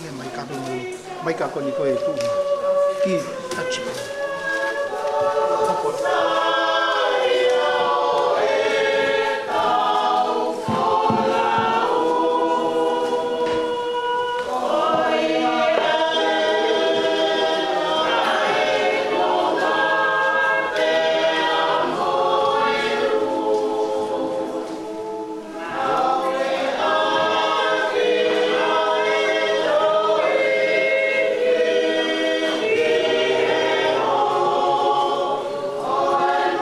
kia mai ka ko ni ko e tu ki tachi Oh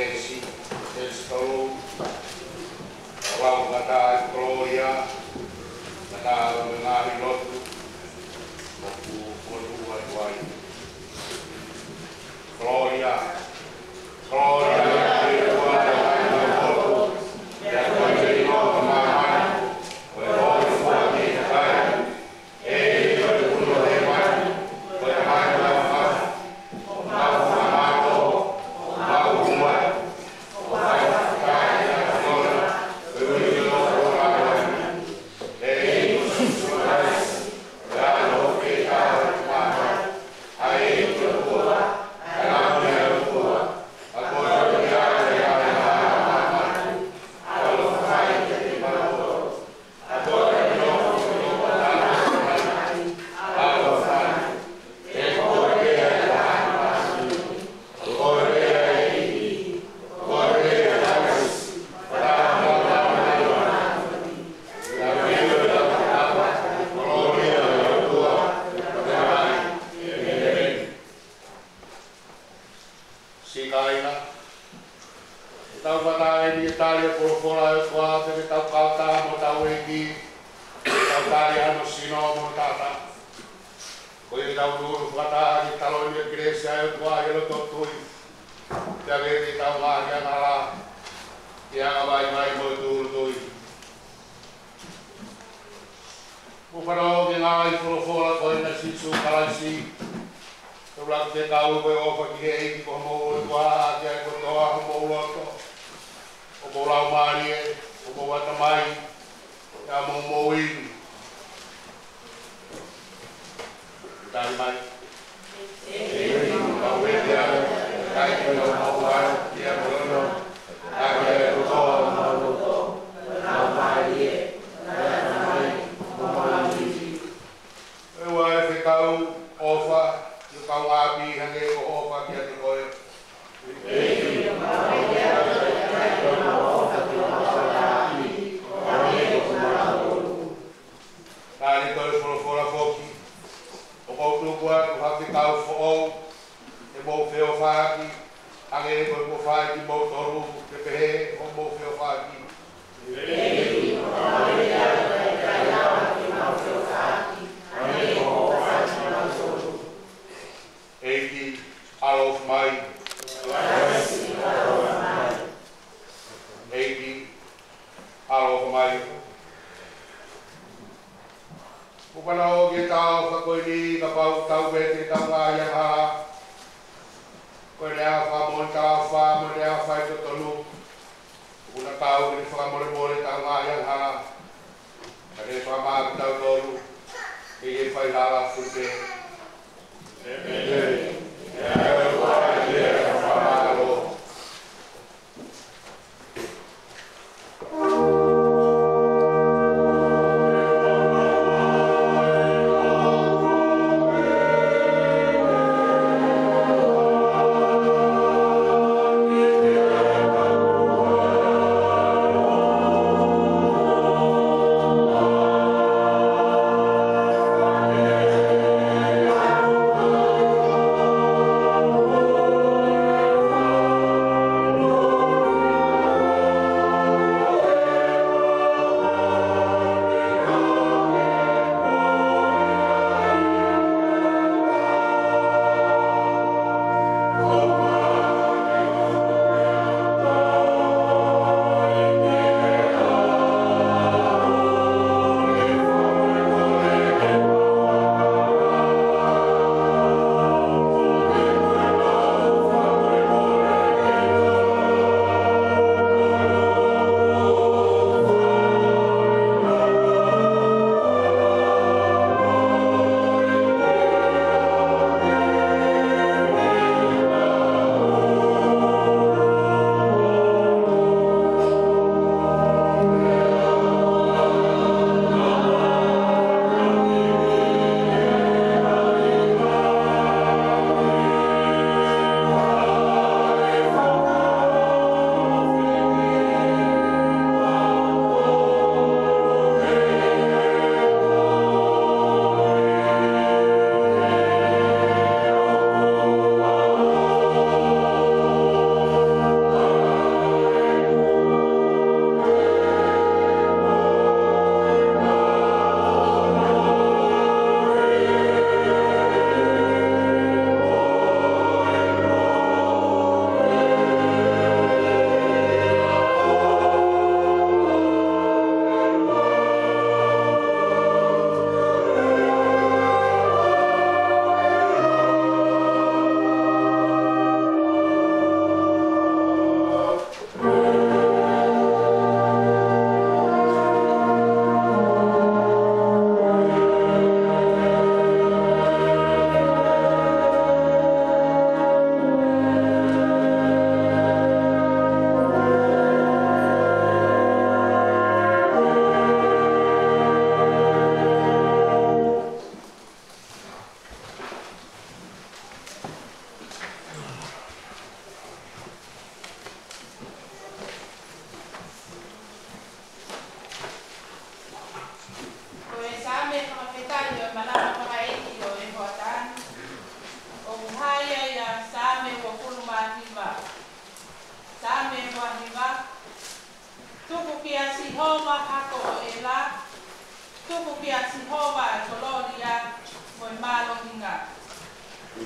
Greci, Estolo, Lau kata Gloria, kata mengahi lotu, lotu lotu wai. Gloria, Gloria, kia si homa hako o e la. Tuku kia si homa e toloria mo e malo hinga.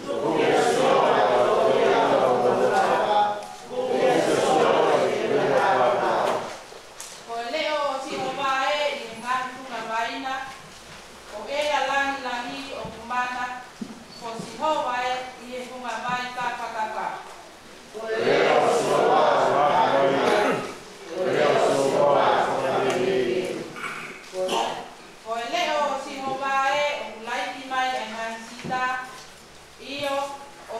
Tuku kia si homa e toloria mo e malo. Tuku kia si homa e malo. O e leo o si homa e i ngahi tunga vaina. O e a langi langi o kumana. O si homa e i e tunga vai kakakaka. O e leo o si homa o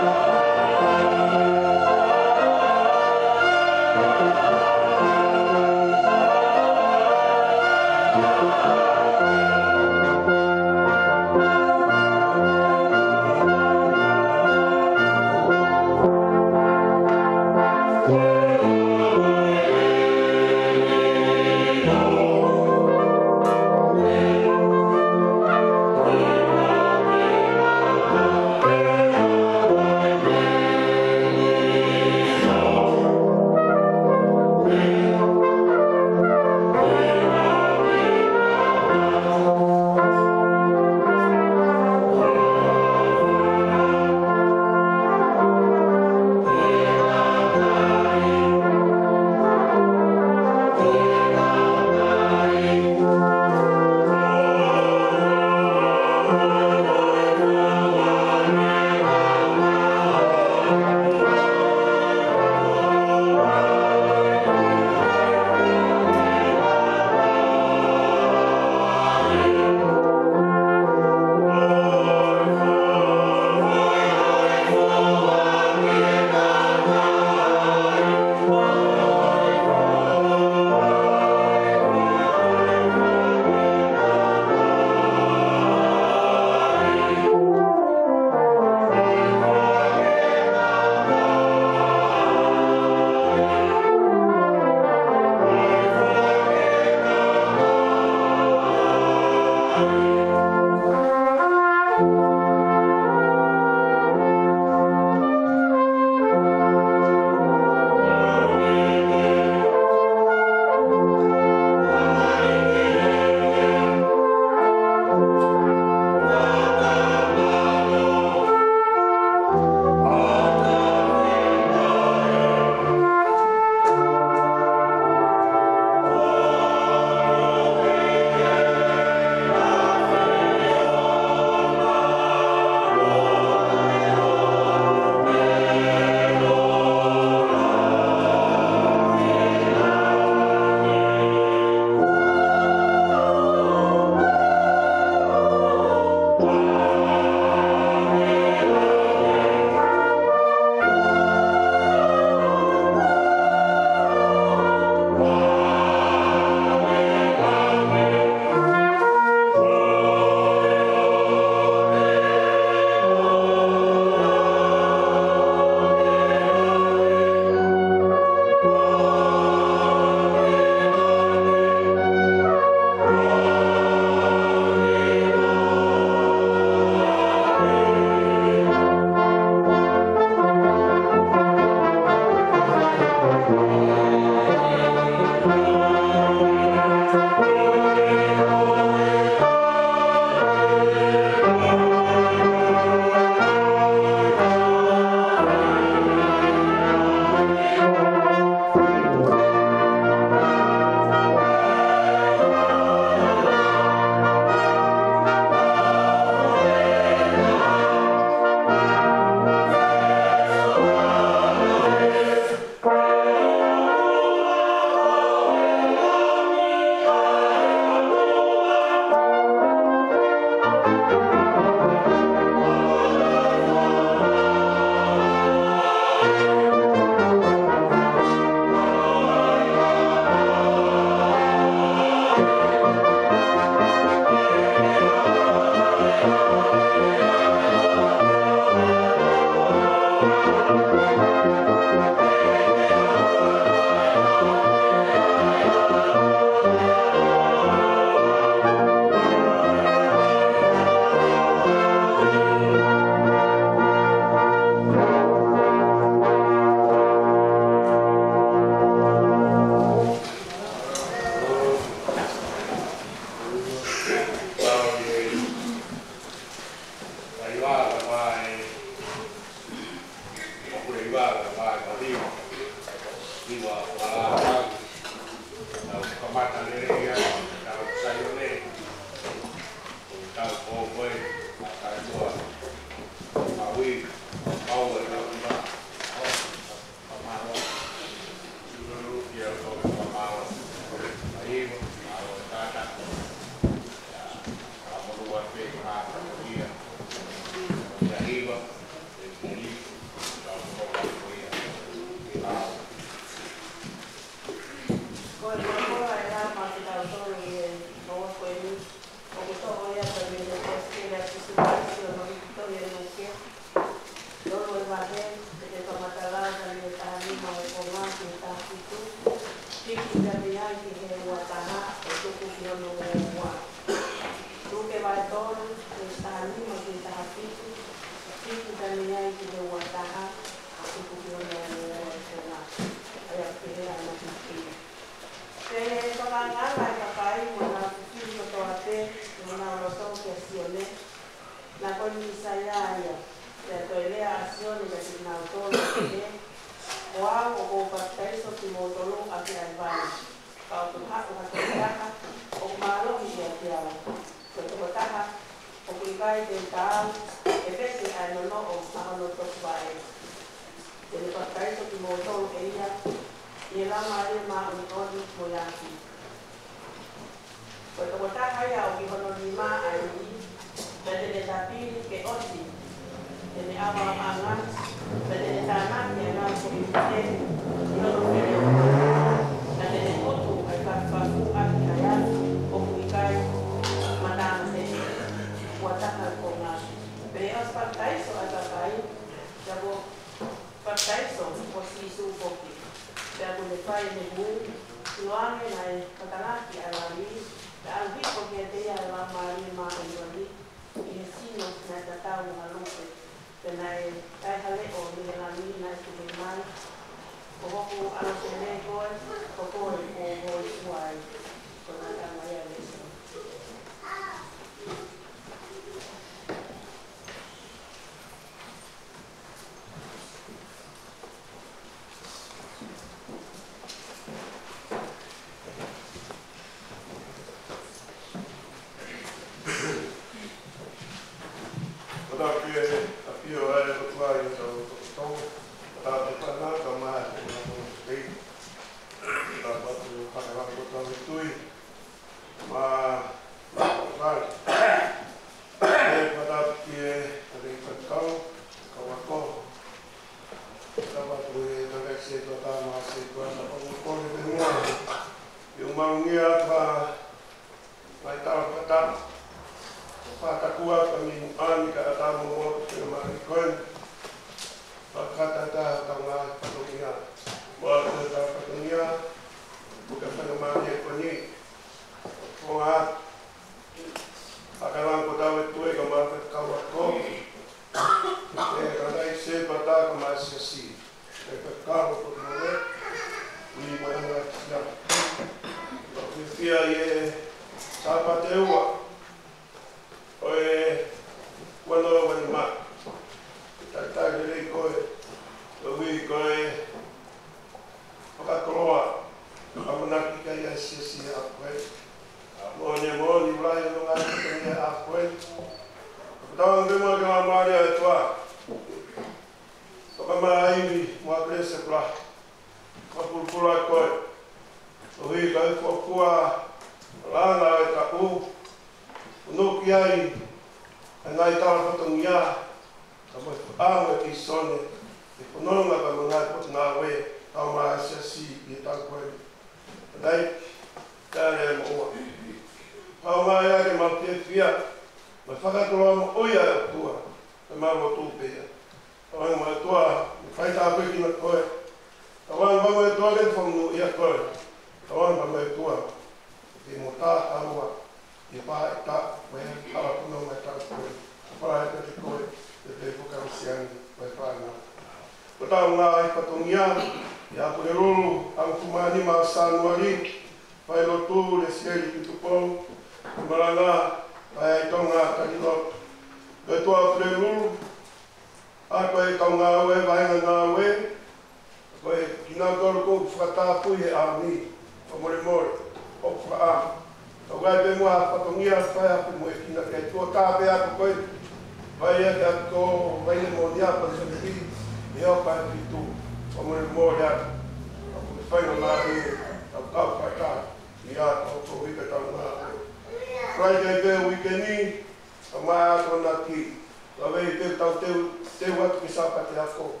Amaya tona ki. Awei te tau te watu ki sapati ako.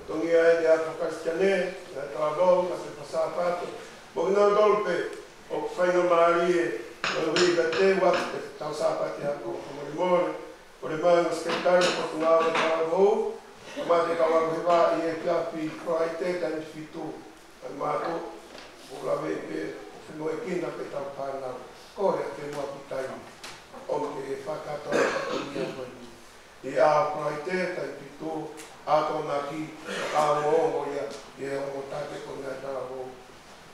Tongia e a Pakistane, na Travou, na te Passapato. Mo no dolpe o faina Marie, no riga te watu tau sapati ako. Mo o le mai o sketari ko tuna o Travou. Ma te kawa hiva I e kapi koaite ka ni fitu. Ai mato o la ve pe no e kina pe tau pana. Ore te mo pitai. O ke whakato o ia koe. I a koaite ka fitu. Ato na ki a mo ia e o tate ko na Travou.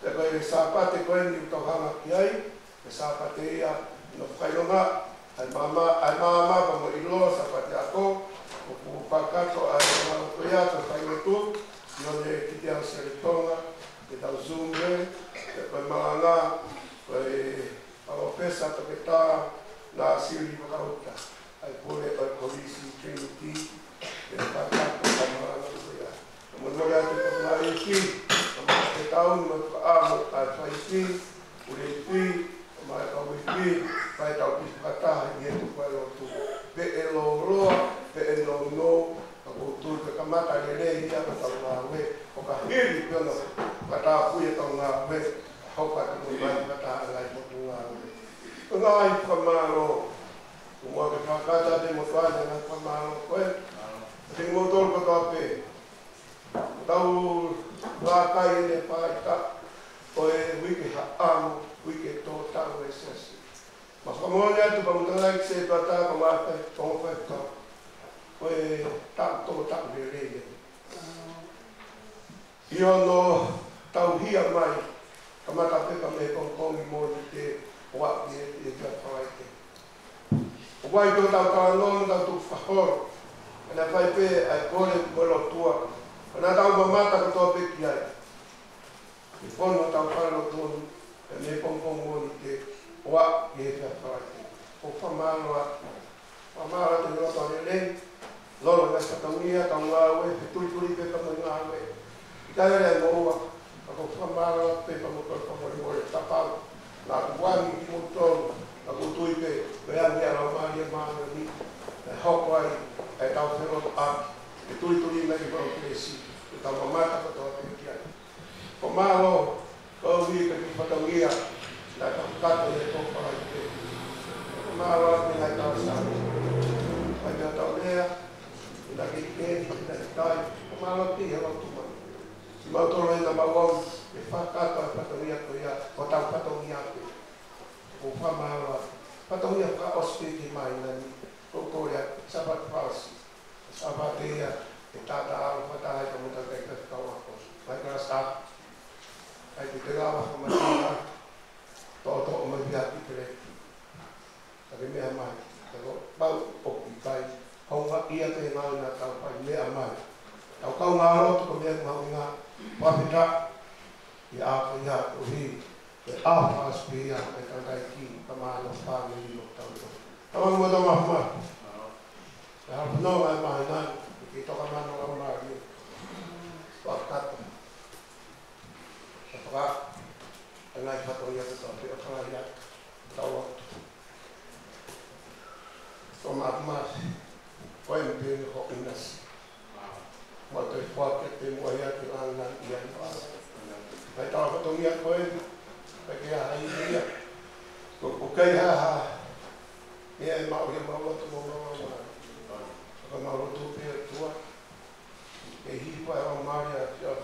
Te koe e sapate koe ni tau hanga ki ai. E sapate ia no whailonga. Ai mama pa mo ilo sapate ako. O pakato ai ma ko ia to fai tu no le ki te se tonga te tau zumbe te ko manga ko o pesa to que ta na sili ko kauta ai pole o polisi trinity te pakato ma ko ia mo no ia te na iki te tau no amo ai fai ki o le pi ma ko pi fai tau pi kata i tu ko tu pe elo roa pe eno no ko tu te kamata le ia ka tau we o ka hiri pelo ka ta pu e tau nga we ho ka tu mai ka ta lai mo tu nga we ko ngai ka malo ko mo ka ka de mo fa na ka malo ko te mo tor ko ta pe tau la kai le pa ta o e wi ke ha amo wi ke to ta we se ma ko mo le tu ba mo ta se pa ta ko ma pe to pe to Oe tanto le rei. Io no tau hia mai. Kamata pepa me kongi mo te wa e te faite. O vai do tau kalon da tu fahor. Ana fai pe ai kore kolo tua. Ana tau mamata ko to pe ki ai. I fono tau kalon tu me kongi mo te wa e te faite. O famalo te lo to le Lolo na katamia ka ngawe tuli pe ka ngawe dai le moa ko famara pe ka mo ko mo tapa la wani mo to la ko tui pe ya ni ala mani ma ni ho kwai e ta fero a tuli me ko presi ta mama ta to pe ki ai ko malo ko vi ka ki patamia la ka ka le ko para pe malo ni la ta sa pa ta ta la que la dai ma lo ti ha tu ma to lo na ma e fa ka ta patonia ko ya o ta patonia o fa ma patonia ka ospiti mai na ko ya sabat pas sabatia e ta ta o ta ai ko ta ka ka wa ko vai ka sta ai ti la va ko ma to o ma via ti pre ta me mai ta ko ba o pai Honga ia te ngau na tau pai mea mai. Tau kau ngā roto ko mea ngau ngā wapita i āko ia uhi e āwha aspi ia e tangai ki ka māna whāngi no tau no. Tawang mo tau mahuma. E hapu no ngai mahi nani ki toka mano ngau māri. Wapkata. E whaka e ngai kato ia te tau te akara ia tau waktu. Tau mahuma. Koe me pēne ho inas. Ma te whake te mua ia te anga ia i wāra. Mai tawa katongia koe, kai ke aha i ia. Ko kei haha, ia e mau ia mau atu mo mau mau. Ka mau atu pēr tua. E hipa e au maria kia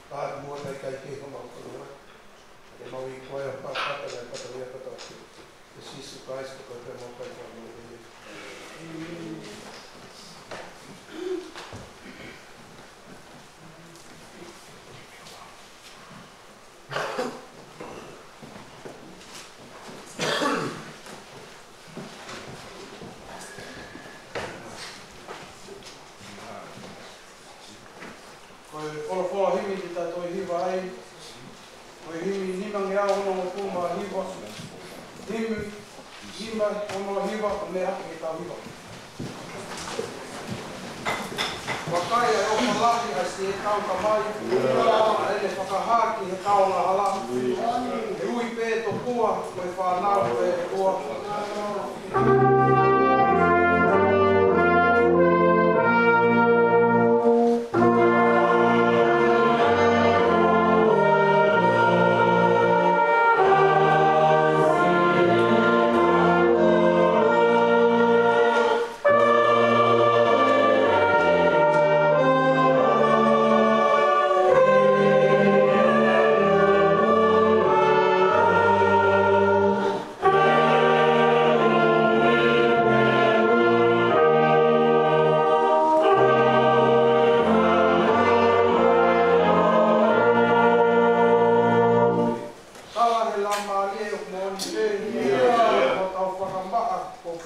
tāti mua kai kai ke ho mau kanua. E mau I koe a whakata nei katongia katongia. E Jesus Christ ko koe mau kai kai mau ia. Koe himi ki tā toi hiwa ai. Koe himi nimang ia ono o puma hiwa. Himi, hima ono hiwa, me hake ki tā hiwa. Wakai e o palaki ai se e tau ka mai. A ele whakahaki he tau na hala. E ui pē to kua, koe whanau e kua.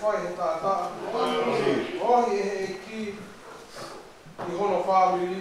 whai he tātaa. Ohi e ki i hono whāwiri.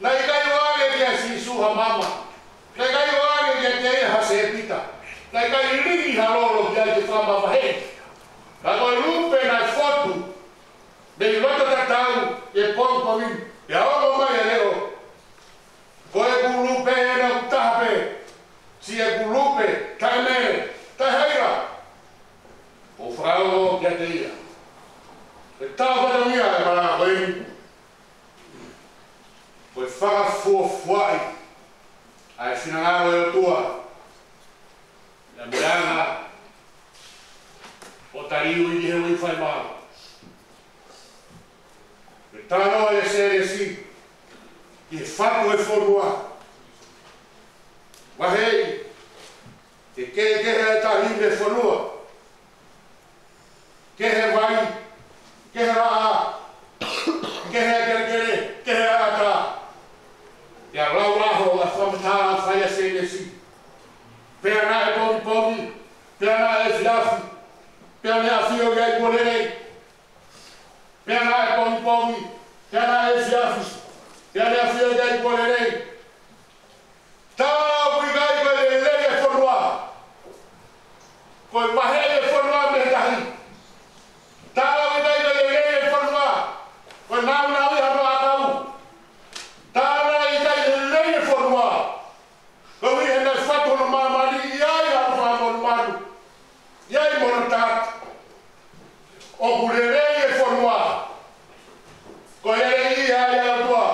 Na ikai wale dia si suha mama. Na ikai wale dia te ha se pita. Na ikai ringi halolo dia te whama wahe. Na koi lupe na fotu. Nei loto tatau e pong pongin. E aongo mai e leo. Koe ku lupe e na utape. Si e ku lupe, tae mere, tae heira. O whao kia te ia. E tau whatangia e maranga koe. Koe whakafuafuai. Ai whinangaro e o tua. Ia miranga. O tariu i he ui whai maa. E tano e se si. I whako e whorua. Wahei. Te kehe e tahine whorua. Kehe vai. Kehe raa. Kehe kerekere. Kehe ata. Ia rau aho a whamatara whai a se si. Pea na e pomi pomi. Pea na e fiafi. Pea na e fio gai polere. Pea na e pomi pomi. Pea na e fiafi. Pea na e fio gai polere. Tau gai koe le e whanua. Koe pahe e whanua me tahi. Tau gai koe le e whanua. Koe nau nau i hano a tau. Tau i gai le e whanua. Koe i hena whatu no mamari i ai hano whamonu manu. I ai mona tāt. O ku le e whanua. Koe e i ai hano tua.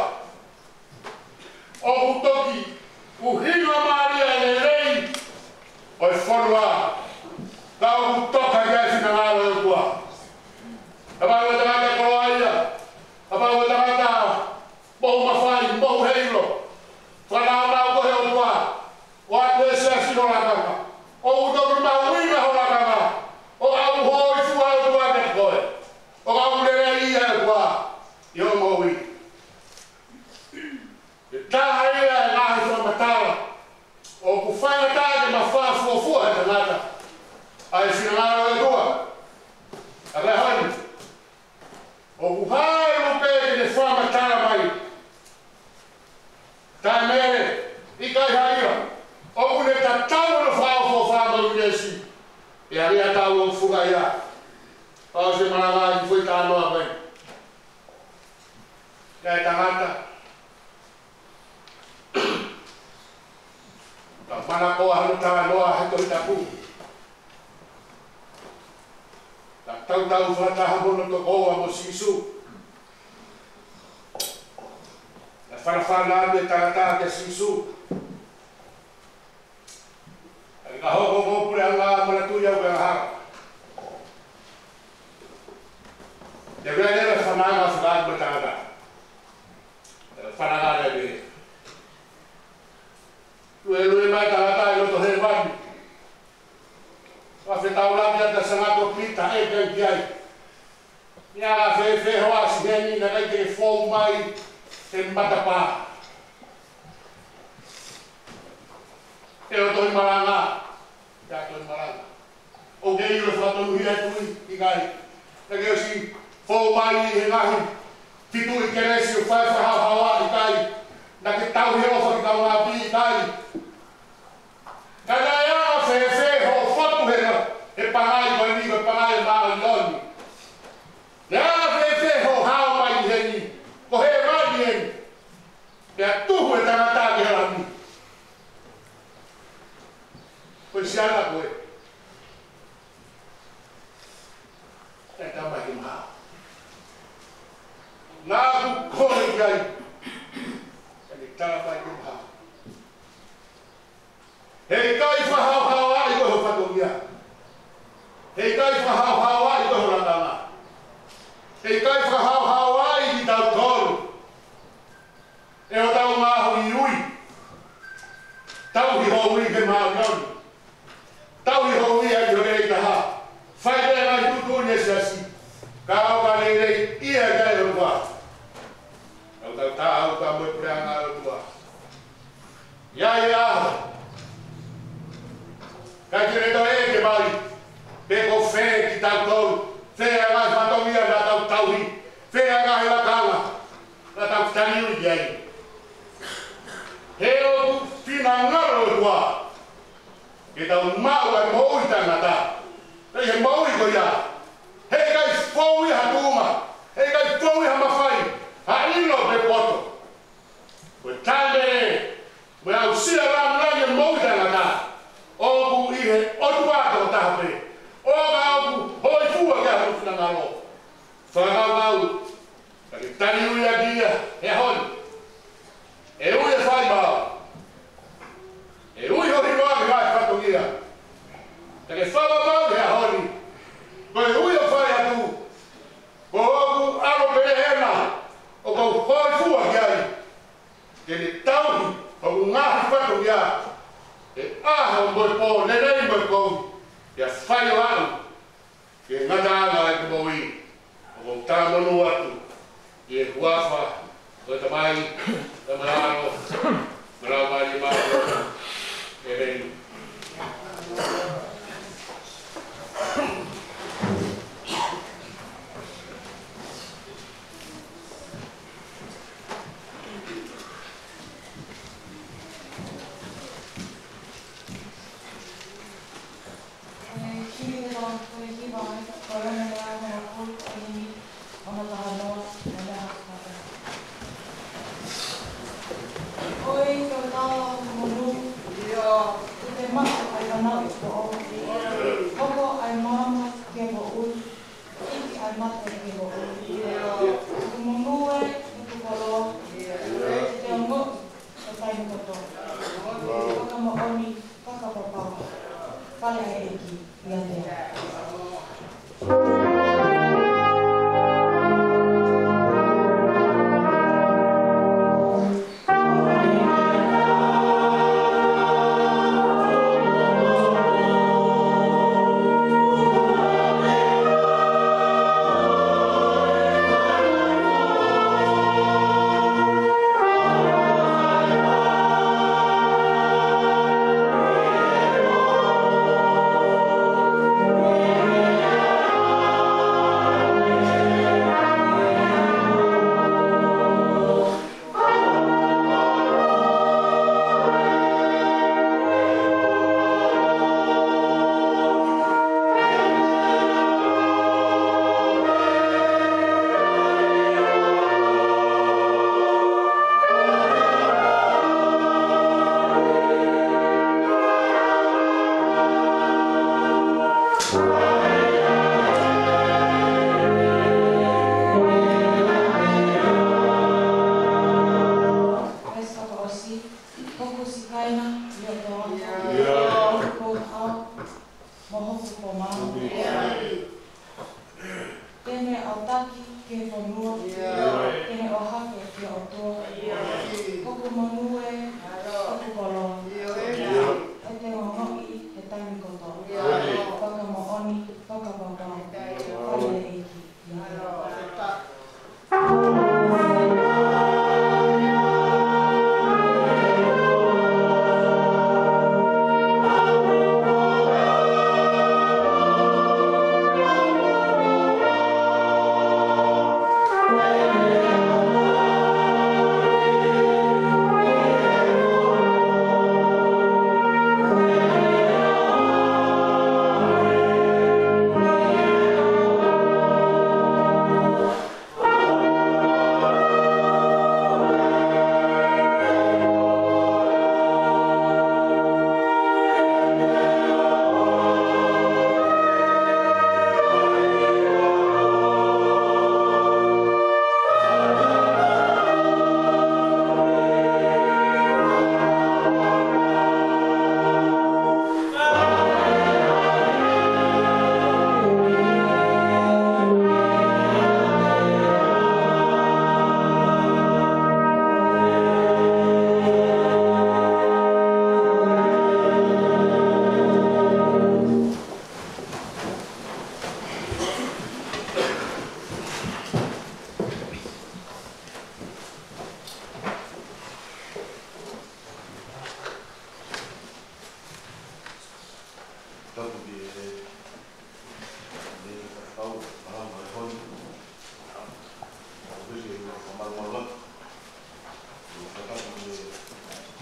O ku toki. O hinga maria e rei. O e whanua. Tau ku toka i ai whina ngāra e kua. Apau e tangata koloaia. Apau e tangata bohu mawhai, bohu heilo. Whanau nau kohe o tua. O atu e sea sino lakanga. O utoki mawina ho lakanga. O au hoi fua o tua te koe. O au lere i e kua. I o mowi. E taha ia e ngahi whamatara. O ku whaingatāke ma whāfuafua e tangata. Ai whinangaro e tua. A rea honi. O ku hae rupe e te whamatara mai. Tae mere. I kai haira. O ku ne tatau no whāfuafua unesi. E a rea tau o fuga ia. Pau se mananga i fui tānoa koe. Ia e tangata. Ta mana ko hanu ta noa he to tapu. Ta tau tau fata hamono to ko mo sisu. La farfala de ta ke sisu. Ai ka ho ho pure anga mala tu ya ga ha. De verdade la famana fa batanga. Faragara de Lue mai tangata i loto he wani. Wa whetau lapia ta sangato pita e kai ki ai. Ia la whe hoa si heni na kai te whou mai te matapa. E o toi maranga. Ia toi maranga. O kei ilo whatonu hi tui i kai. Na keo si whou mai i he ngahi. Titu i keresi o whai hawa i kai. Na ke tau he ofa ki tau ngā pi i kai. Kada ia whe ho whatu hera. E pangai koe ni koe pangai e maa i loni. Ia whe ho hao mai i heni. Ko he rani heni. Ia tuhu e tangata ki hera mi. Koe siana koe. E tamai ki maa. Nā ku kore ki ai. Tarapai ki maha. Hei kai whahau ai koe ho whatongia. Hei kai whahau ai koe ho ranganga. Hei kai whahau ai ki tau toru. E o tau ngaho i ui. Tau hi ho ui ke maa nyoni. Tau hi ho ui ai ki hore i taha. Whai te ngai tutu ni siasi. Ka au ka leirei ia kai ho wha. Au tau tāu ka moe preanga au tua. Ia e aho. Kai kire to e ke mai. Peko whē ki tau tau. Whē a ngai matongia na tau tauhi. Whē a ngai la kanga. Na tau taniu i ai. ngaro tua. Kita mau ai mau tangata. Ei mau ko ya. Hei kai foi hatuma. Hei kai foi hamafai. Haino pe poto. Ko tale. Mo au sia ram lang mau tangata. O ku ihe o tua ko tape. O ga ku hoi fua ka fu na ngalo. Fa ga au. Ka tani uia dia. E hon. E uia fai ba. E ui hori noa que vai whatongia. Te ke whawapau hea hori. Ko e ui o whai atu. Ko oku aro pere hena. O kau hoi fua ki ai. Ke ne tauhi o ngahi whatongia. E aha o mboi po nenei mboi kou. Ia whai o anu. Ke ngata anga e kumoi. O kou tāmanu atu. I e huafa. Ko e tamai. Tamararo. Marau mai mai. Amen.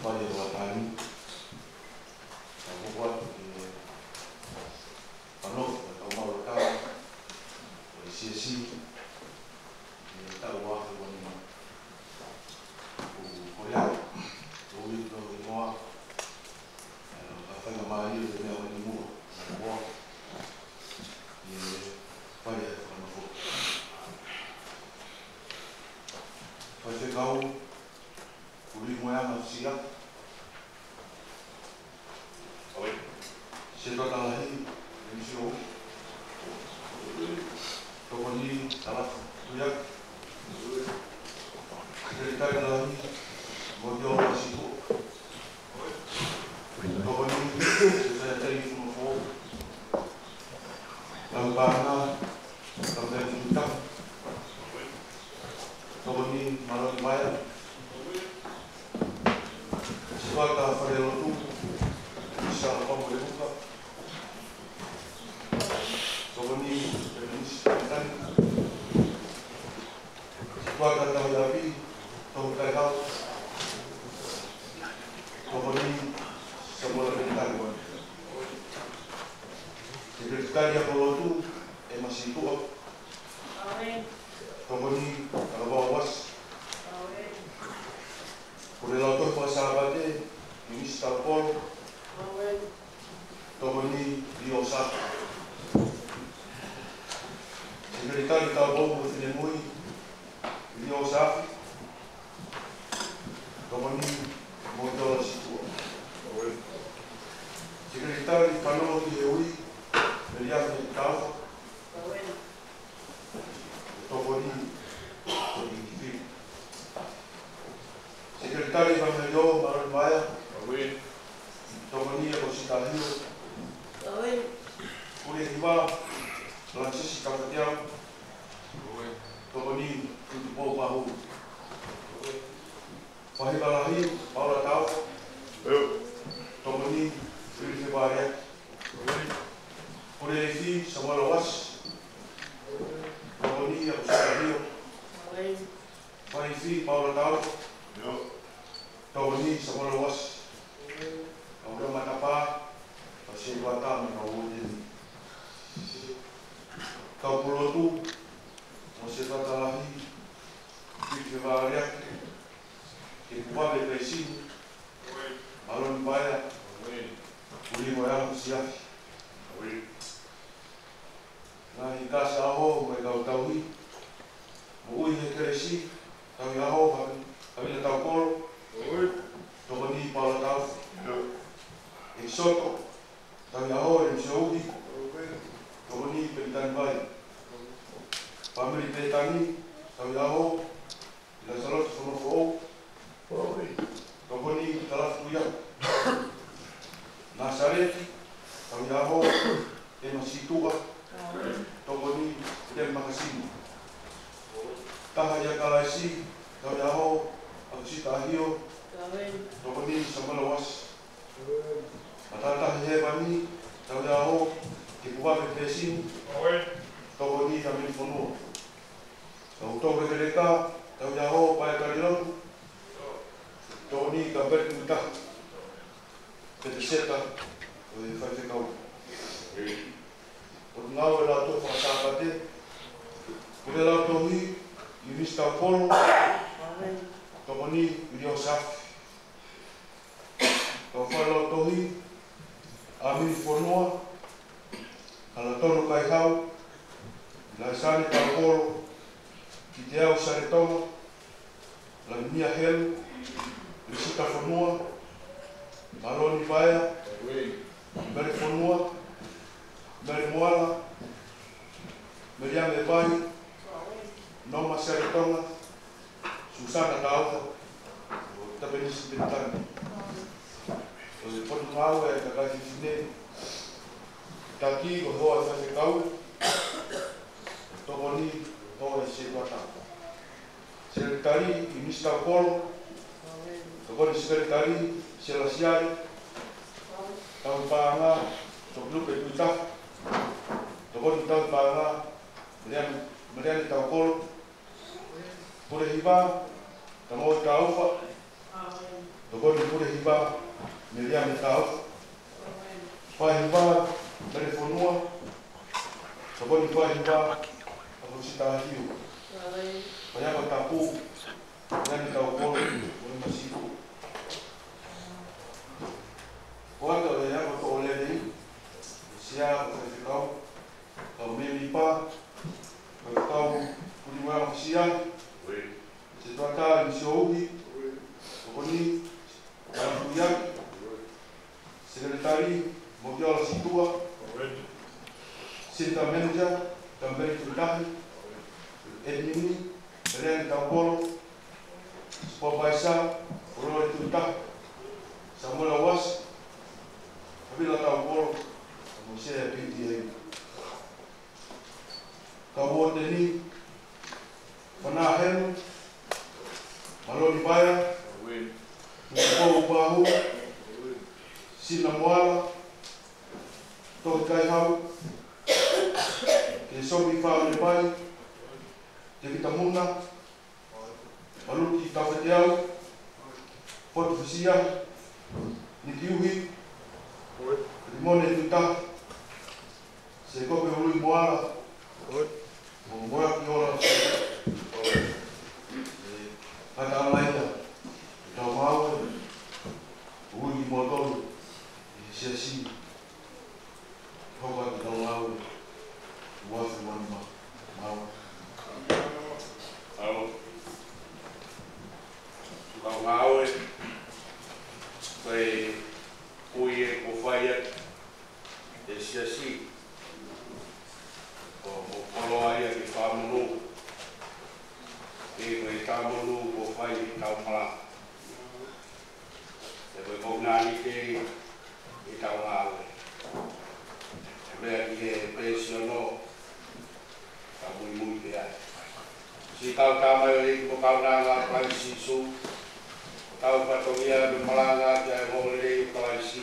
Pode ir lá para mim. watu ke panoko ka mau ka o si ta wa ko ni ko ya o ni no mo ka fa na mai ni ni mo mo ni pa ya ko no fo pa te kau uri mo ya ma sia oi se to ta hi ni sio to ni ala tu ya cerita lagi mau jual situ to ni saya cari semua lampana sampai kita to ni malam malam suatu hari itu bisa apa boleh buka to ni kan suatu tahun lagi tahun kau to ni semua bintang sekali kalau tu masih tua to ni kalau bawas Correlator com essa abate, ministro Paul, Tomani Diosa. Secretário Talbot Finemui, Diosa. Tomani Montola Situa. Secretário Panolo Dieui, Elias Tau. Tomani Secretário Evangelho Maron Maia, Tomania Cositario, Urihiva, Francis Cafetiao, Tomani Tutupo Bahu, Pahibalahi, Paula Tau, Tomani Urihivaria, Urihi, Samalawas, Tomani Cositario, Pahifi, Paula Tau, Tomani Samalawas, Aura Matapa, Pasibata, Mawudin, Kaupulotu, Mosibata Lahi, Pikivaria, Kikuabe Pesi, Alon Baya, Uli Moyang Siaf, Nahi Kasa Aho, Megau Taui, Ui Hekeresi, Taui Aho, Kami tahu kol, Tomani Paula Tau, Exoto, Tahu Yahoo, Emsauhi, Tomani Pentan Bay, Pamiri Petani, Tahu Yahoo, Lazarot Fonofo, Tomani Talaf Kuya, Nazareti, Tahu Yahoo, Emasitua, Tomani Dem Makasino, Tahaya Kalaisi, Tahu Yahoo, Sita Hio, Tomani Samalawas, Matata Hebani, Tahu Yahoo, Kikuabe Pesin, Tomani Amin Fono, Tahu Gereka, Tahu Yahoo, Pai Karilon, Tomani Kabet Muta, Peteseta, Fai Kau. Ngau la to pasapate, Kude la to hi, Minister Paul, Tomani Diosaf, Kofalo Tohi, Amin Fonoa, Alatono Kaihau, Laisani Kalporo, Kiteau Saretoma, Lamia Hel, Lisita Fonoa, Maloni Baia, Meri Fonoa, Meri Moala, Meriam Lebai, Noma Saretoma, Susana Tauta, Tabenis Bintani. Pon mau e ka kasi sine. Taki ko hoa sa se kau. Tomoni ho e se wata. Sekretari Minister Paul. Tomoni sekretari Selasiari. Tau panga Toklupe Tuta. Tomoni tau panga Merian tau Paul. Pure hiba Tamo Taufa. Tomoni pure hiba Meriam Tau. whaihiwa, mere whanua, sa wani whaihiwa, a musita hiu. Waiapa ta pū, nani tau kolo, wani masiku. Wata o iapa to o lene, sia o whaifikau, tau memi pā, whaikau kuriwea o sia, se tuata ni siouhi, okoni, Kuyaki, Sekretari, Mokiola Situa, Center Manager, Tamberi Tutahi, Edmini, Belen Taupolo, Supervisor, Roy Tutahi, Samuel Awas, Kabila Taupolo, Mosea PTA. Kawo Teni, Manahenu, Maloni Baya, Mukau Bahu, Sina Moala, Toki Kai Hau, Ke Somi Whao Pai, Te Kitamuna, Maluki Tawheteau, Poto Fisia, Nikiuhi, Limone Tuta, Se Kope Ului Moala, Moa Kiola, Hata Alaita, Tau Mau, Ui Motoru, Siasi, Hoka Tau Mau, Wafu Wanima, Mau. Tau Mau, Pai Ui e Kofaya, Siasi, o Koloaia ki Whamunu, Pai Tamunu, Kofai, Tau Mala. Koe kounani ke I tau ngāwe. E mea ki e pensiono, ka mui te ai. Si tau tāmai o iku mo kauna ngā klaisi su, tau patongia me malanga te ai mōrere klaisi.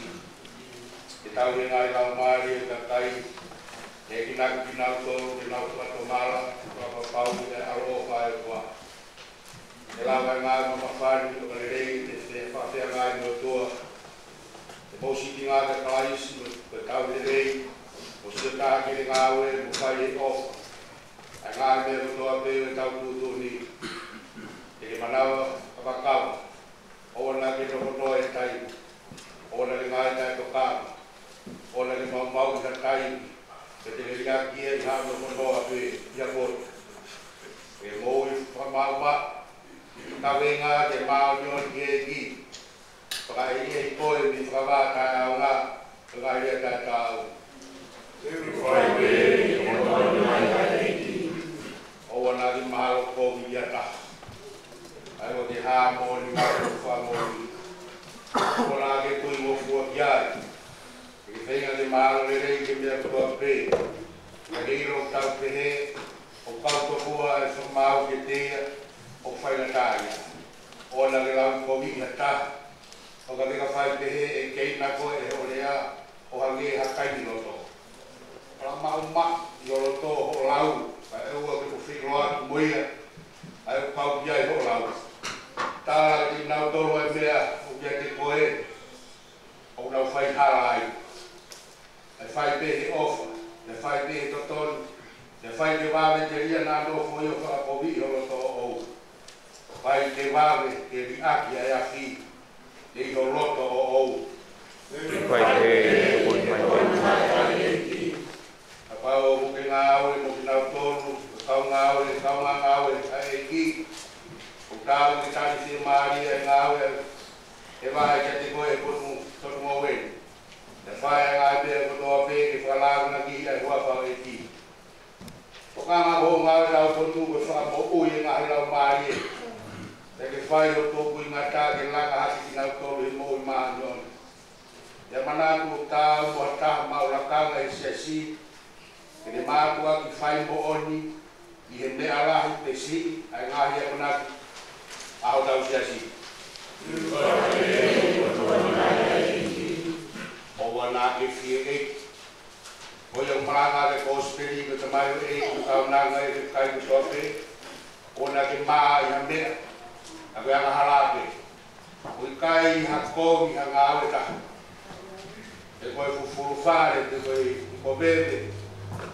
E tau e ngai lau maari e kakai, e kinaku kinauto, te nau patomala, papapau e arofa e kua. E lawa ngā mawhawhani o kalerei te whawhea ngai no tua. Te mōsiti ngā te klaisi, te tau e rei, o sia tākere ngā ue, mo whai e ofa. A ngā mea o toa pēo e tau kūtō ni. E ke manawa kawakawa. Ona ke tokotoa e tai. Ona ke ngā e tai tokama. Ona ke mau i ka tai. Ke te riaki e ngā tokotoa pē, ia kore. E mō i whamauma. Kawenga te mau nyon ke ki. Whakai e koe mi whakawata au ngā. Whakai e tai tau. O wana ki mahalo komi ia ta. Ai o te hā mōni mahalo wha mōni. O nā ke tui mō fua ki ai. Ke whenga te mahalo le rei ke mea kua pē. Ia reiro tau te he. O kautokua e whamau ke tea. O whaina tāia. O wana ke lau komi ia ta. O ka mega whai te he e keina koe e o rea. O hange hakaini loto. Rama uma i o loto ho lau. Ai ua ke ko whiroa ki moia. Ai o pau ki ai ho lau. Tā ki nau toro e mea o kia te koe. O nau whai hara ai. Ai whai pehe ofa. Ai whai pehe totoni. Ai whai te wawe te ria nā no fo i o whakapovi i o loto o ou. Whai te wawe ke ri aki ai a whi. Te i o loto o ou. Whai te o mai. Pau mo ke ngā aue, mo ke nau tonu, kau ngā aue, kau ngā aue, ai e ki. O tāu ke tani te maari e ngā aue, e wahe kia te koe tonu mō wenu. E whae a ngā pēr kotoa pē, ke whalāguna ki ai hua pau e ki. O kā ngā hō ngā aue rau tonu, ke wha mō ui e ngā he rau maari e. E ke whae o tōku i ngā tā, ke langa hati ki nau tonu i mō i māni oni. E manāku o tāu, o hataha maurakanga e siasi, e te mātua ki whai mo oni, i he mea rahi te si, ai ngāhi e konaki, aho tau siasi. O wana ke fie eik. O iau maranga ke kōsperi, ke te mai o eik, ke kau nanga e ke kai ku tope, o na ke maa i ha mea, a ke anga harape. O i kai i ha kōmi ha ngā awe taha. E te koe fufurufare, te koe verde,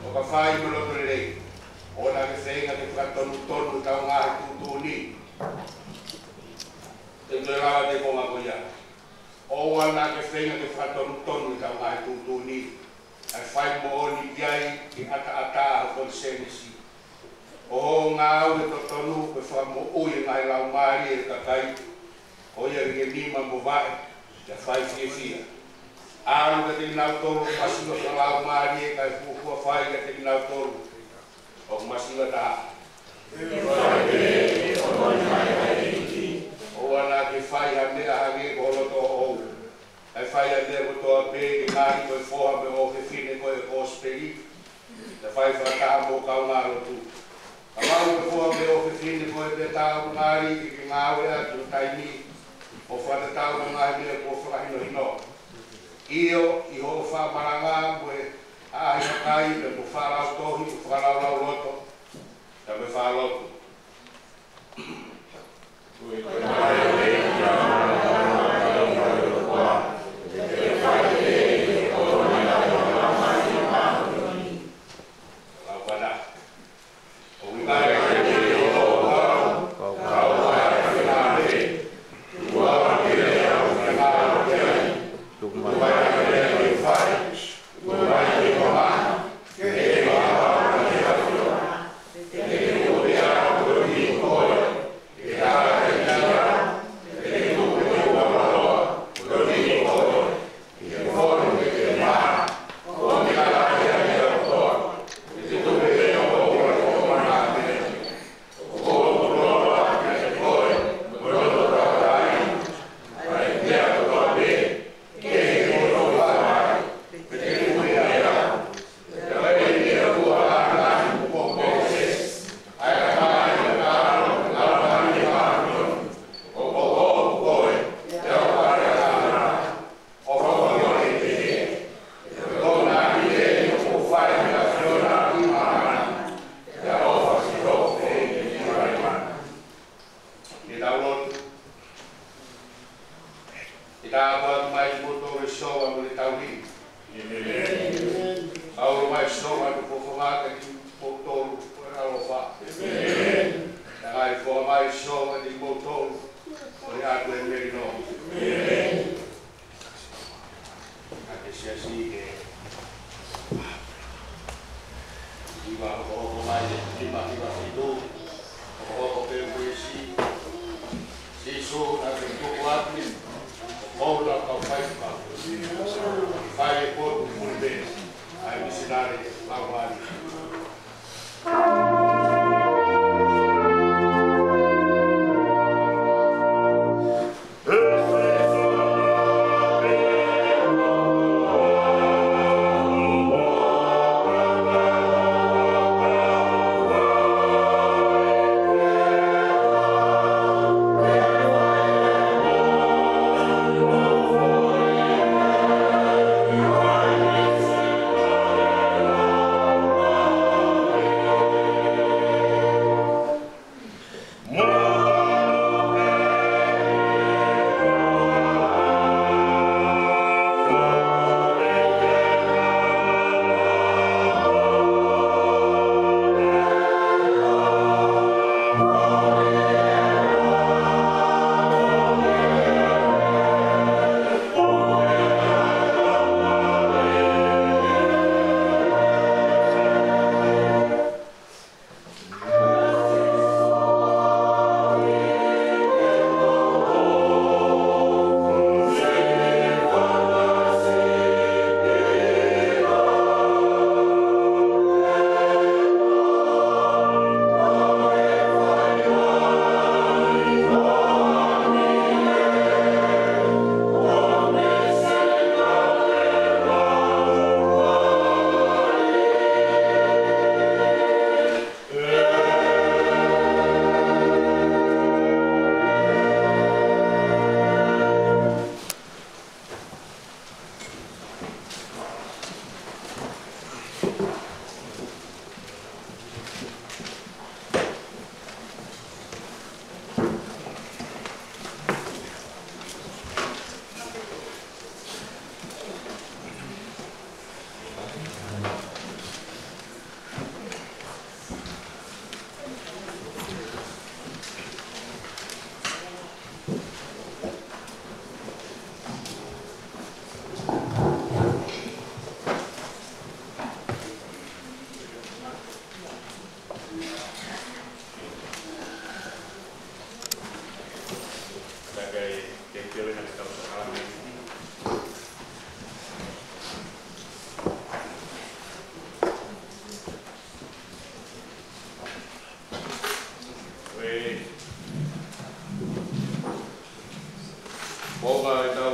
o ka whai me loto le rei. O na ke whenga ke whakatonu tonu tau ngāhi tūtū ni. Te mle rawa te konga ko ia. O ana ke whenga ke whakatonu tonu tau ngāhi tūtū ni. Ai whai mo o ni piai ki ata o kon senesi. O ngā au e totonu ke whamo ui ngai lau maari e kakai. O ia ringe nima mo vae, te whai fia. Aru ka te inau tolu, masino ka lau maari e kai fukua whai ka te inau tolu. O masino ta. O ana ke whai ha mea hange ko loto o. Ai whai ha mea ko toa pē ke ngāri koe whoha me o ke whine koe o speri. Te whai whakataha mō kau ngā lotu. Ka mau ke whoha me o ke whine koe pe tāu ngāri ke ngāwe atu taimi. O whatatau na ngāi mea ko whakahino hino. Io i ho whamaranga koe ahina kai me ko wharau tohi ko wharau lau roto. Ta me whalotu. Koe koe mai e kia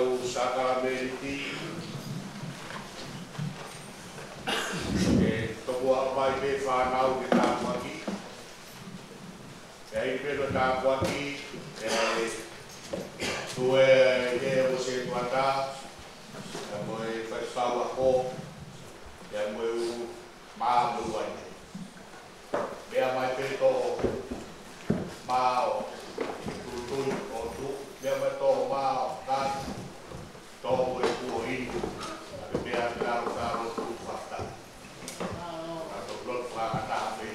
tau sakameriti. Tokua mai pe whanau ke tāpuaki. E hei pēno tāpuaki, tue e o se tuata, e moe whaisau a ko, e moe u māmu ai. Mea mai pe to mao, tutui o tu, mea mai to mao, kātu, to moe kua inu, mea tāru tāru tu whata. Ato blot whakatape,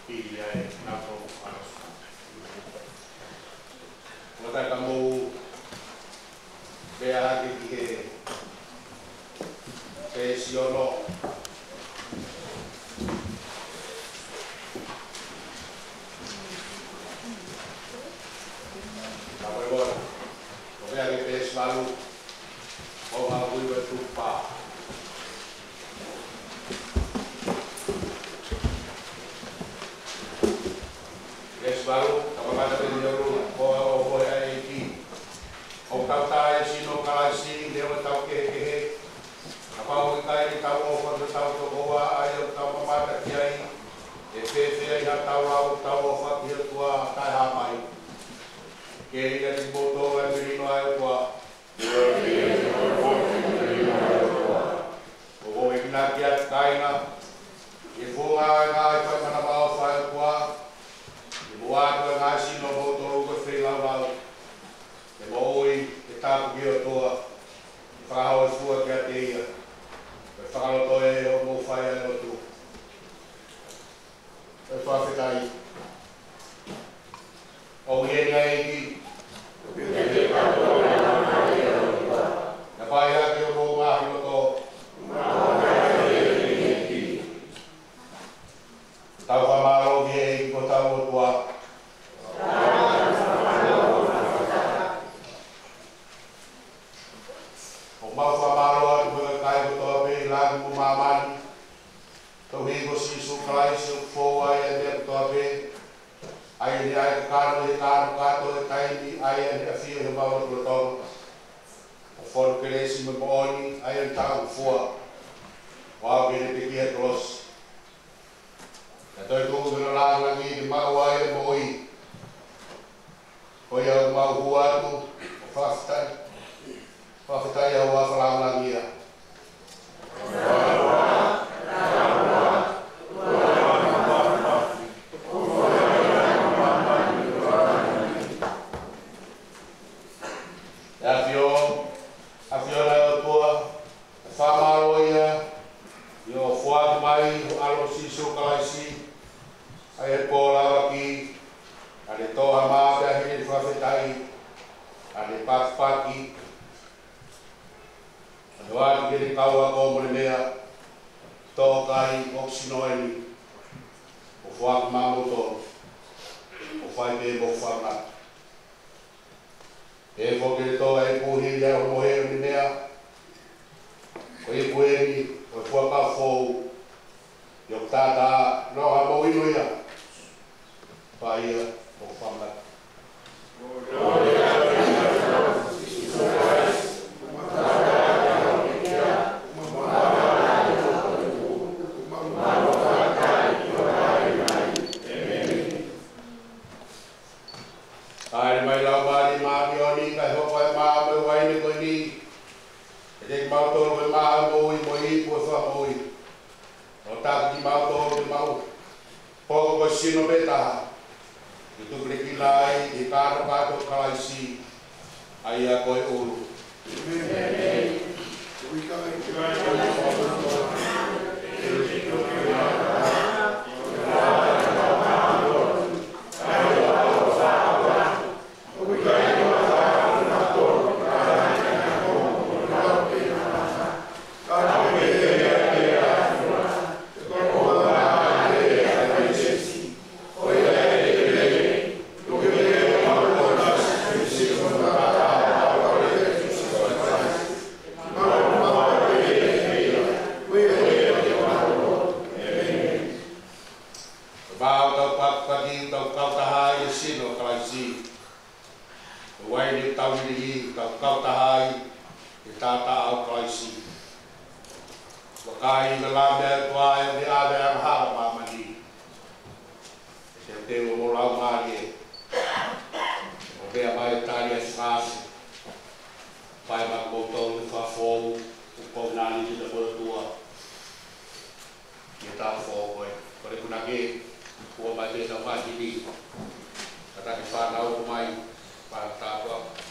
pili ai, nato aras. Wata ka mou bea hake ki he siono. Ka koe mora, ko bea ke pe slalu, o ha uiwe tupa. Baru, kapag pe niyo ko ay ki. O tayo sino kalasi, dewa tao ke. Kapag tayo tao o tao to goa ay tao pamata kiyai. E pe ay tao o hiyo tua tay hamay. Ke ni boto ay mirino ay tua. O ignakiat tayo na. Ifunga ay pagmanabaw sa tua. Wātua ngāsi no moto ko whailau. E maui e tāpu ki o toa. E whakahawa fua kia te ia. E whakaloto e o mō whai ane o tu. E whawhetai. O hienga e ki. E whai hake o mō ngāhi o tō. Tau whamaro ki e ki ko tau o tua. Mau whamaro atu kua kai ko toa pe lagu mu mamani. Tau higo sisu kalai siu fōa e mea toa pe. Ai ni ai kāno e kāno kāto e kaini ai ni a whio he maua kua tau. O whoru keresi me mooni ai ni tāku fua. Wāo kene pe kia tolos. E toi tūku kena lāngangi ni mau ai e moi. Koi au mau hua atu o whawhitai. Whawhitai au a whalangangia. E awhio nei o tua, e whamaro ia, i o whuatu mai o alo siso kalaisi, ai e pōlawa ki, a le toha maa pia hini whawhitai, a le pakpaki, Wāki kere kaua kōmore mea, tō kai oksinoeni, o whāku māmoto, o whai me mo whāna. E whokere tō e pūhiri au moheru ni mea, o e pueni, o e whaka whou, i o tātā roha mo inoia, whaia o whāna. Ai mai lau mari mari oni ka hoko e maa me waine koe ni. E te mautoro e maa moi moi po wha moi. O tāku ki mautoro e mau. Poko ko sino betaha. I tukure ki lai, i kāro kāto kalaisi. Ai a koe uru. tata au kaisi. Wakai ngala me tua e de ave ang hara mamani. Se te o la mari. O be mai talia sasi. Pai ma koto le fa fo o ko nani de tua. Ki ta fo ko e kuna ke ko mai de sa ma di. Kata ki fa na o mai pa ta ko.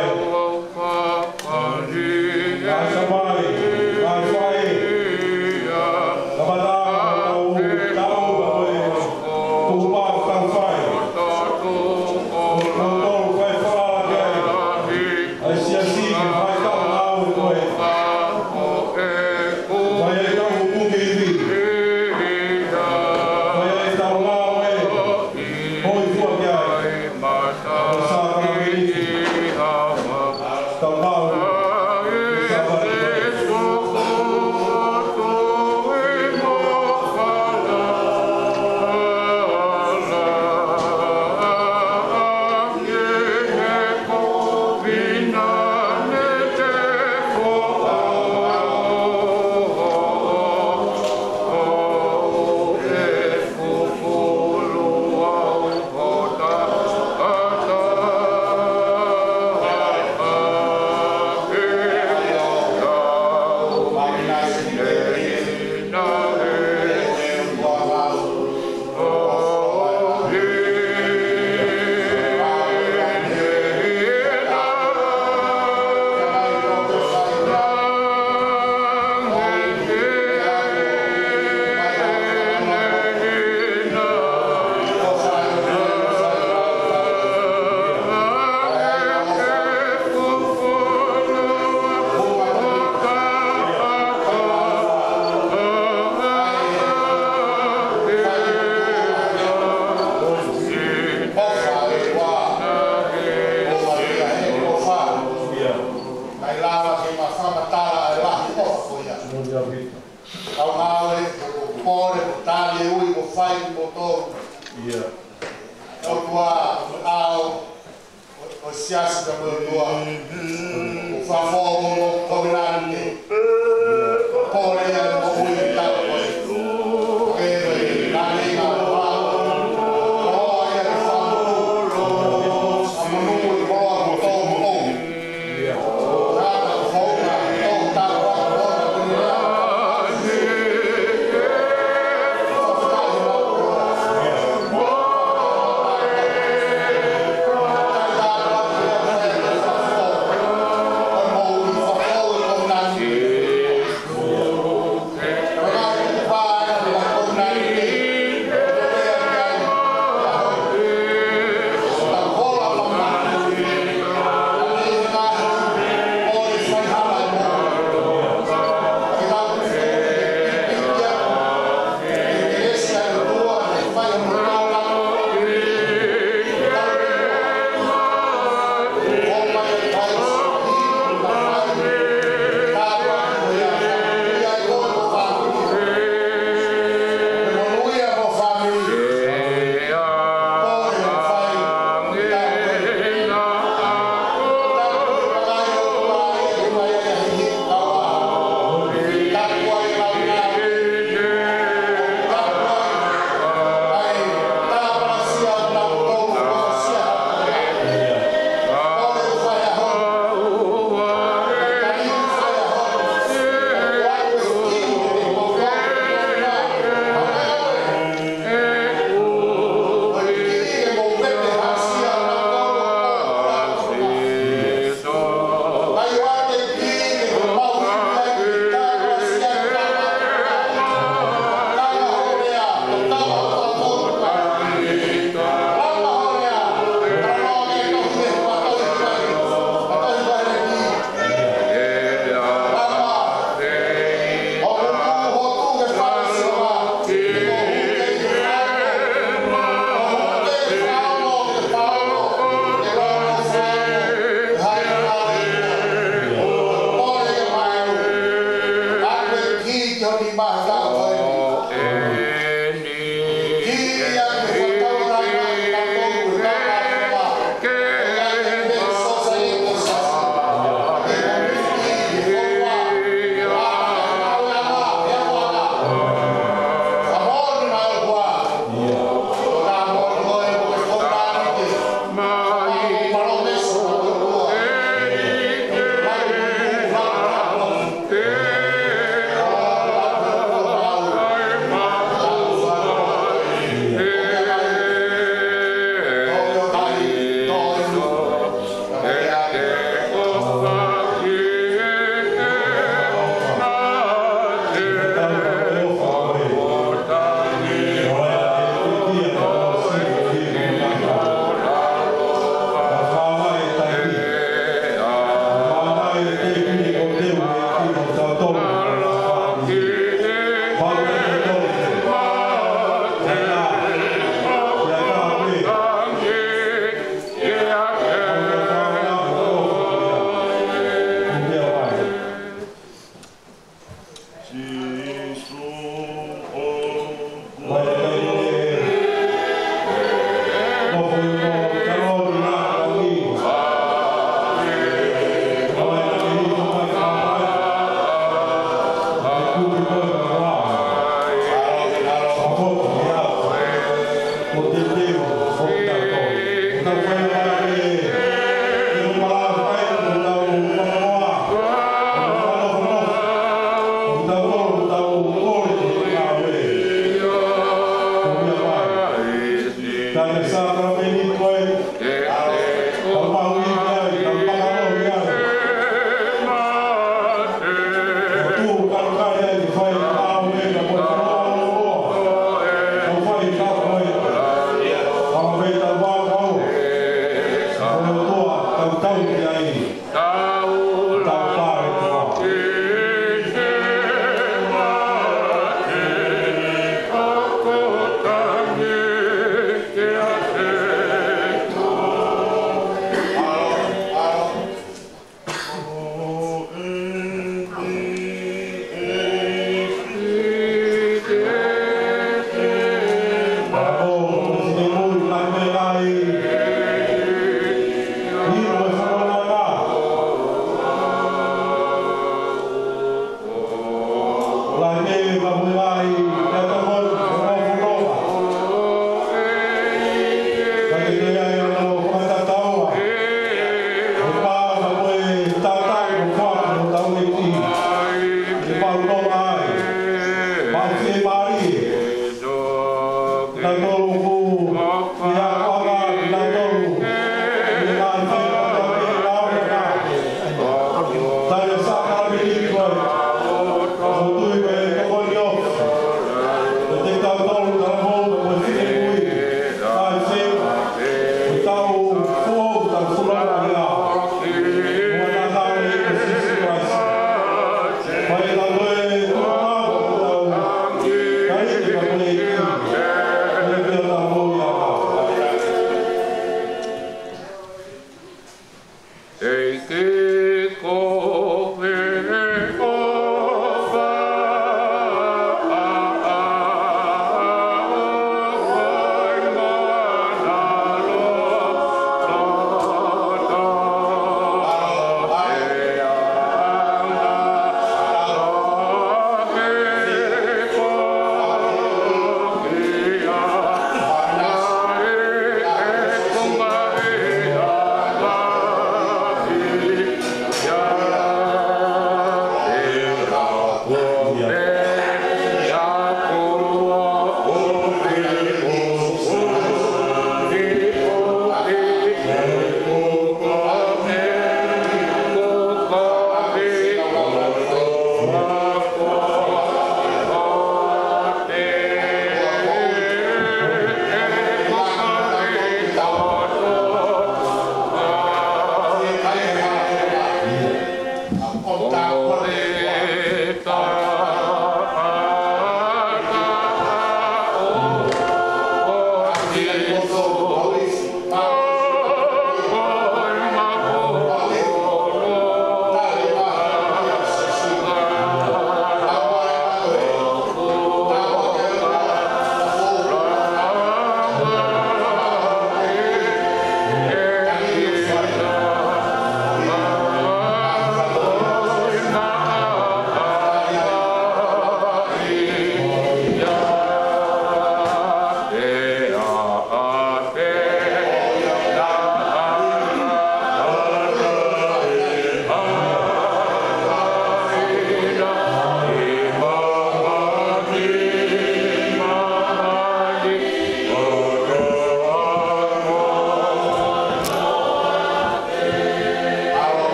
Oh,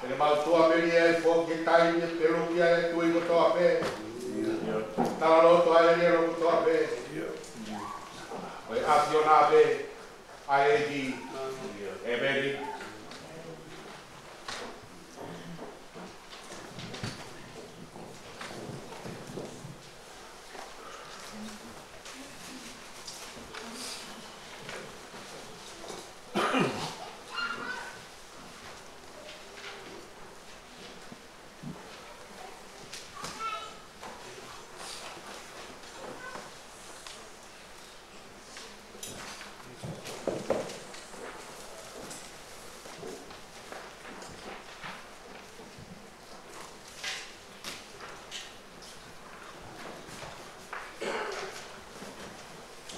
Ele mautua meri e fo ke tai ni pelo ki ai tu i to ape. Tala lo to ai ni lo to ape. Oi aciona be ai di e beri.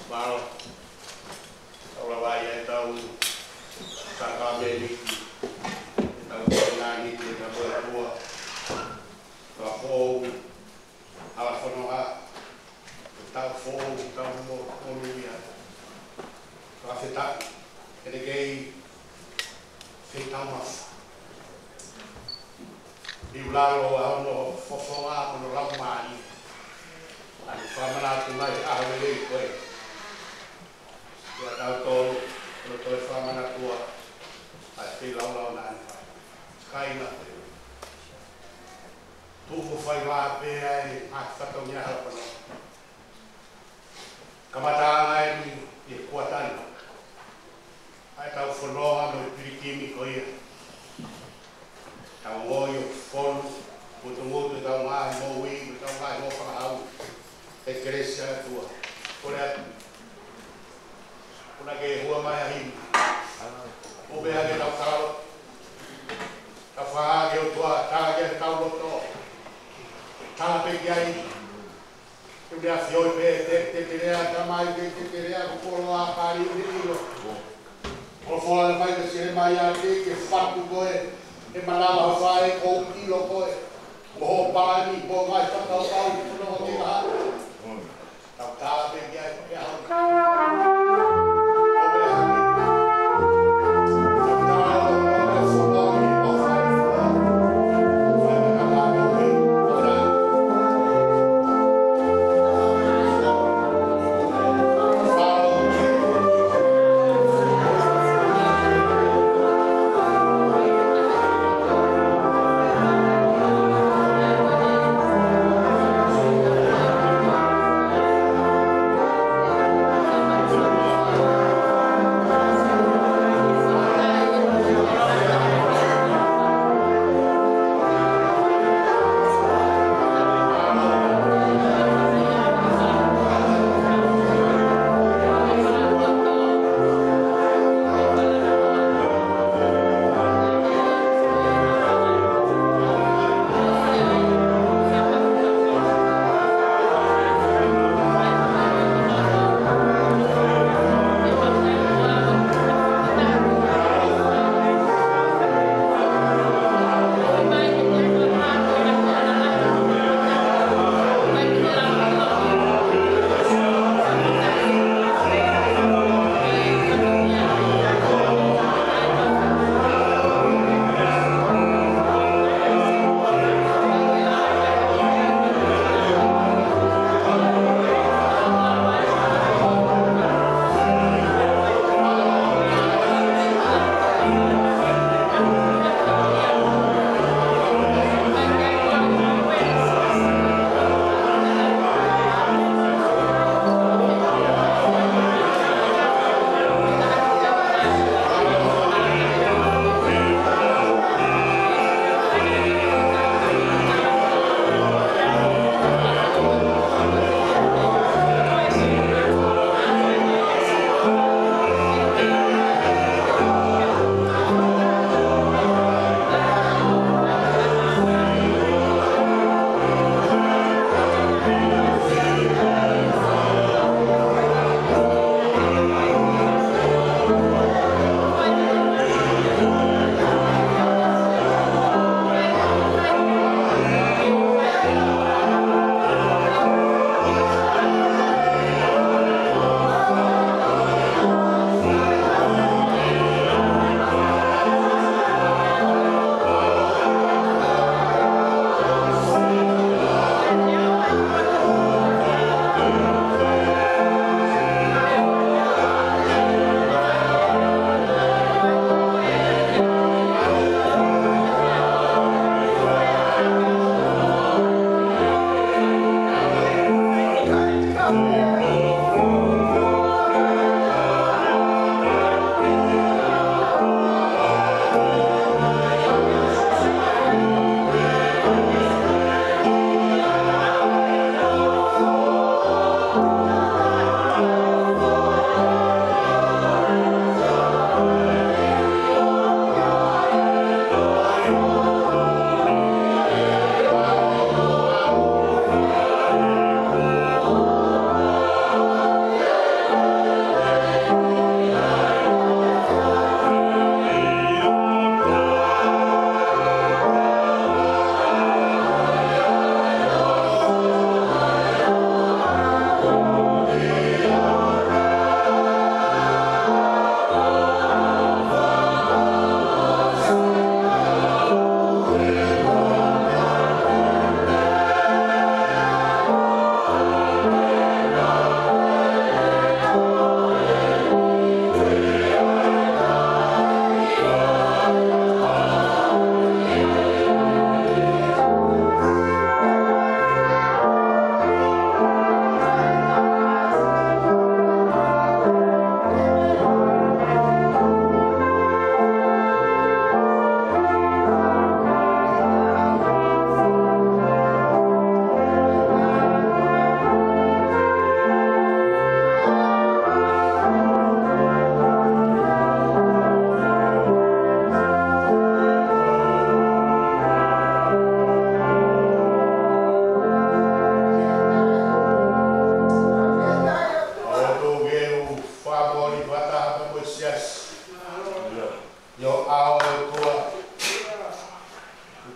Malo, kalau bayar tahu sangka beli, tahu nani kita berdua, kalau alas konoha, tahu mau ya, kalau kita ini gay, kita mas, diulang lo fosora menolak mani, ada sama tunai ahli kue. Ya tahu kalau tu sama nak tua, pasti lau nan. Sekarang nak tu mufai wape ai satunya apa no. Kamatangan ni kuatan. Ai tahu fornoa no pirikimi koia. Tahu ngoyo fon, putungu tahu mai mowi, tahu mai mo pangau. Igreja tua. Olha una que rua mai aí o be que tá calo tá fa que eu tô tá que tá o to tá pe que aí eu de afio te queria tá mais que queria por lá para ir digo o fora vai que se mai aí que fato boe e malava vai com quilo boe o para ni bo mais tá tá não vou tirar tá pe que aí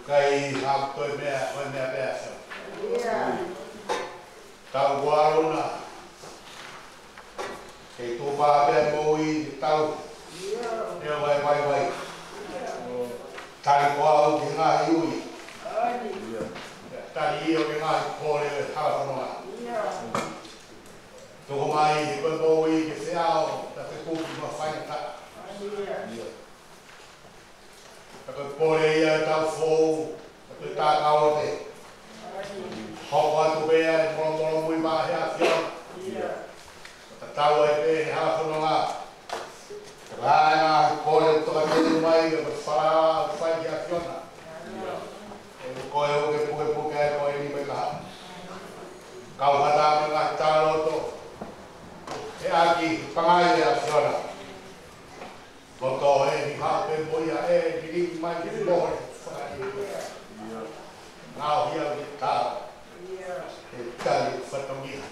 Kai hap toi mea pesa. Tau guarona. Kei tō pāpea mōi tau. Nea vai. Tari ko au ki ngāhi ui. Tari io ki ngāhi kōre hawhanonga. Toko mai i koe mōi ki whiao, ta te kūki ma whainata. Ta koe kōre ia tau fōu, ta koe tā kaote. Hoko atu bea e moro mui mahi a whiao. Ta tau e pēne hawhanonga. Rāi ngāhi kōre o toka tēne mai ka koe whara whai ki a whiona. E koe o ke puke e koe ni me kaha. Kau hata me ngāhi tāroto. E aki pangai a whiona. Roto e ni hape moia e ni ringi mai ki mōre. Ngāo hia o ki tāra. E tari whatongia.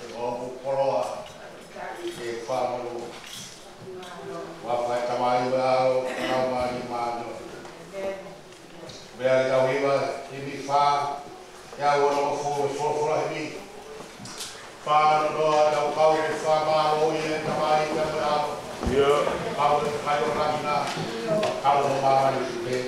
E oku koroa. E whamaru. Wawhai tamai wao, kanau mani māno. Mea ki tau hiwa, himi whā. Ia ua no fōru whorofora himi. Whāno noa tau kau ke whā mālo i e tamai ka mea. Kau te kai o rangina. Kau no māmani ki te.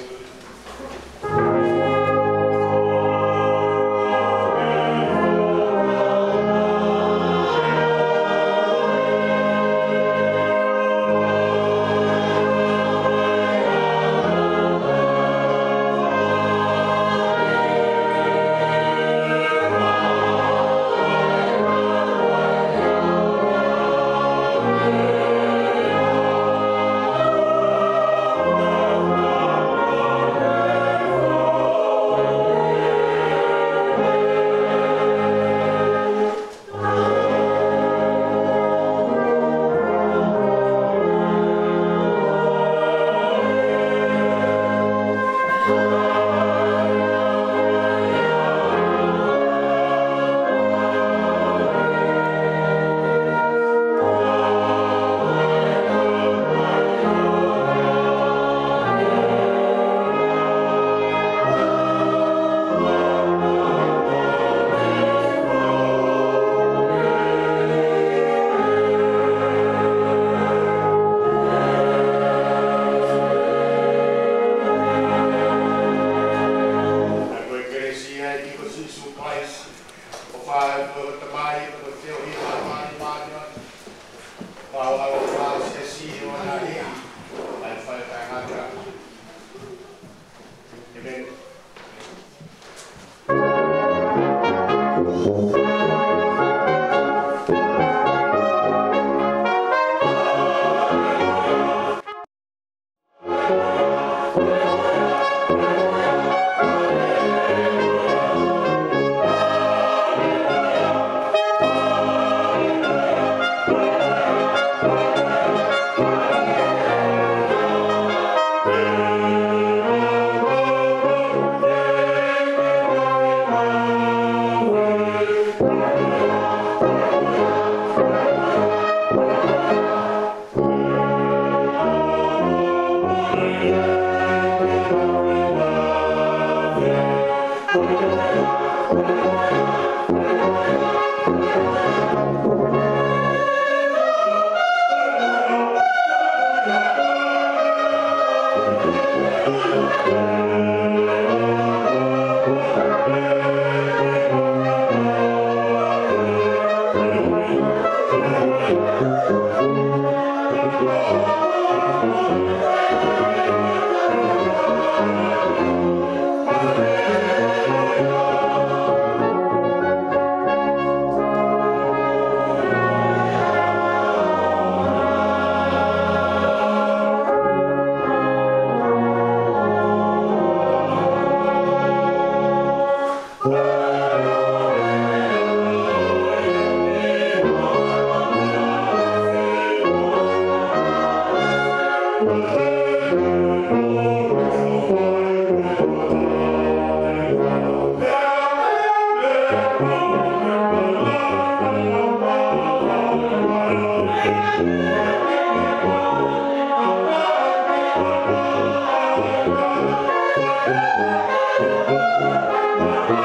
Thank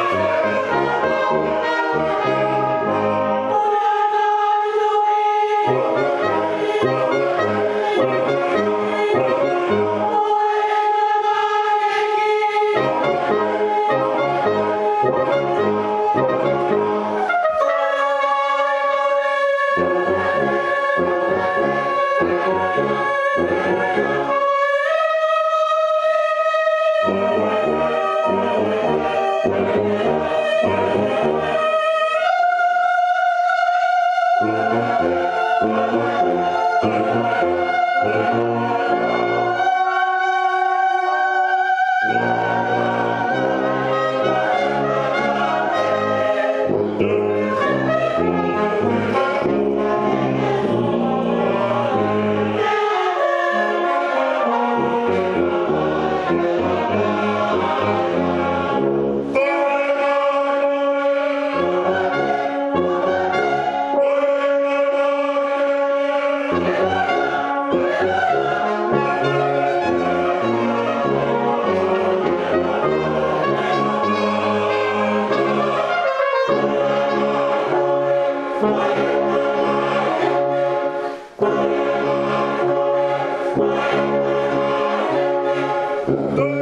you.